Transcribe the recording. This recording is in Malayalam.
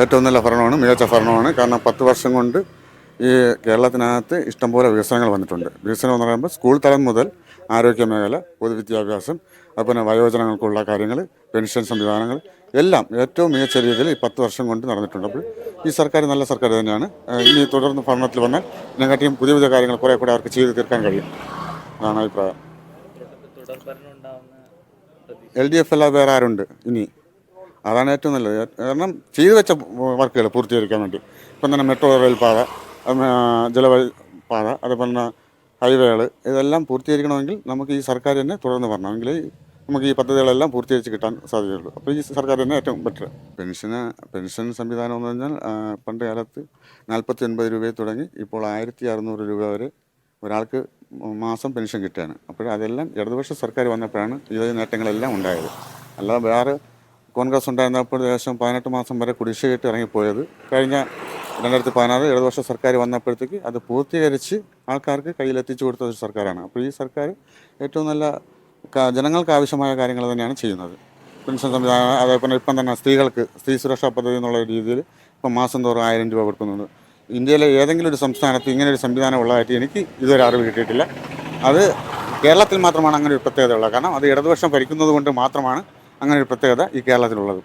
ഏറ്റവും നല്ല ഭരണമാണ്, മികച്ച ഭരണമാണ്. കാരണം 10 വർഷം കൊണ്ട് ഈ കേരളത്തിനകത്ത് ഇഷ്ടംപോലെ വികസനങ്ങൾ വന്നിട്ടുണ്ട്. വികസനം എന്ന് പറയുമ്പോൾ സ്കൂൾ തലം മുതൽ ആരോഗ്യ മേഖല, പൊതുവിദ്യാഭ്യാസം, അതുപോലെ വയോജനങ്ങൾക്കുള്ള കാര്യങ്ങൾ, പെൻഷൻ സംവിധാനങ്ങൾ എല്ലാം ഏറ്റവും മികച്ച രീതിയിൽ ഈ 10 വർഷം കൊണ്ട് നടന്നിട്ടുണ്ട്. അപ്പോൾ ഈ സർക്കാർ നല്ല സർക്കാർ തന്നെയാണ്. ഇനി തുടർന്ന് ഭരണത്തിൽ വന്നാൽ ഇതിനെക്കാട്ടിയും പുതിയ പുതിയ കാര്യങ്ങൾ കുറേ കൂടെ അവർക്ക് ചെയ്ത് തീർക്കാൻ കഴിയും. അതാണ് അഭിപ്രായം. LDF അല്ലാതെ വേറെ ആരുണ്ട് ഇനി? അതാണ് ഏറ്റവും നല്ലത്. കാരണം ചെയ്തു വെച്ച വർക്കുകൾ പൂർത്തീകരിക്കാൻ വേണ്ടി ഇപ്പം തന്നെ മെട്രോ റെയിൽ പാത, ജലവഴി പാത, അതുപോലെ തന്നെ ഹൈവേകൾ ഇതെല്ലാം പൂർത്തീകരിക്കണമെങ്കിൽ നമുക്ക് ഈ സർക്കാർ തന്നെ തുടർന്ന് വരണമെങ്കിൽ നമുക്ക് ഈ പദ്ധതികളെല്ലാം പൂർത്തീകരിച്ച് കിട്ടാൻ സാധ്യതയുള്ളൂ. അപ്പോൾ ഈ സർക്കാർ തന്നെ ഏറ്റവും ബെറ്റർ. പെൻഷൻ സംവിധാനം എന്ന് പറഞ്ഞാൽ പണ്ട് കാലത്ത് 49 രൂപയിൽ തുടങ്ങി ഇപ്പോൾ 1600 രൂപ വരെ ഒരാൾക്ക് മാസം പെൻഷൻ കിട്ടുകയാണ്. അപ്പോൾ അതെല്ലാം ഇടതുപക്ഷ സർക്കാർ വന്നപ്പോഴാണ് ഈ നേട്ടങ്ങളെല്ലാം ഉണ്ടായത്. അല്ലാതെ വേറെ കോൺഗ്രസ് ഉണ്ടായിരുന്നപ്പോൾ ഏകദേശം 18 മാസം വരെ കുടിശ്ശികയിട്ട് ഇറങ്ങിപ്പോയത് കഴിഞ്ഞ 2016 ഇടതുപക്ഷ സർക്കാർ വന്നപ്പോഴത്തേക്ക് അത് പൂർത്തീകരിച്ച് ആൾക്കാർക്ക് കയ്യിലെത്തിച്ചു കൊടുത്ത ഒരു സർക്കാരാണ്. അപ്പോൾ ഈ സർക്കാർ ഏറ്റവും നല്ല ജനങ്ങൾക്ക് ആവശ്യമായ കാര്യങ്ങൾ തന്നെയാണ് ചെയ്യുന്നത്. പെൻഷൻ സംവിധാനം, അതേപോലെ ഇപ്പം തന്നെ സ്ത്രീകൾക്ക് സ്ത്രീ സുരക്ഷാ പദ്ധതി എന്നുള്ള രീതിയിൽ ഇപ്പം മാസം തോറും 1000 രൂപ കൊടുക്കുന്നുണ്ട്. ഇന്ത്യയിലെ ഏതെങ്കിലും ഒരു സംസ്ഥാനത്ത് ഇങ്ങനെ ഒരു സംവിധാനം ഉള്ളതായിട്ട് എനിക്ക് ഇതുവരെ അറിവ് കിട്ടിയിട്ടില്ല. അത് കേരളത്തിൽ മാത്രമാണ് അങ്ങനെ ഒരു പ്രത്യേകത ഉള്ളത്. കാരണം അത് ഇടതുപക്ഷം ഭരിക്കുന്നത് കൊണ്ട് മാത്രമാണ് അങ്ങനെ ഒരു പ്രത്യേകത ഈ കേരളത്തിലുള്ളത്.